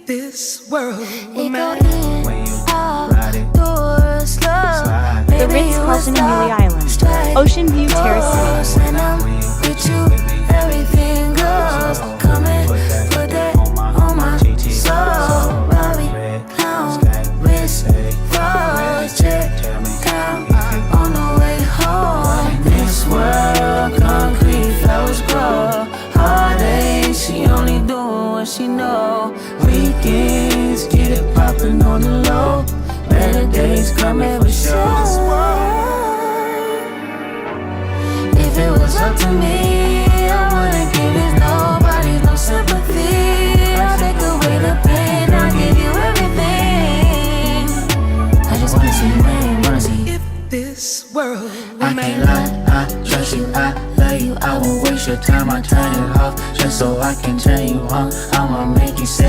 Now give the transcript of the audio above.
this world It go in, out, doors, slow. The Ritz-Carlton in Ely Island, Ocean View Terrace. And I'm with you, everything goes. Come and put that on my soul. Robbie, pound, wrist, froze, check, count on the way home. This world, concrete flowers grow. Heartache, she only doing what she know. Weekends, get it poppin' on the low. Better days coming for sure. If it was up to me, I wouldn't give it nobody no sympathy. I'll take away the pain, I'll give you everything. I just wanna see you win, wanna see if this world I can't lie, I trust you, I love you. I won't waste your time, I turn it off just so I can turn you on.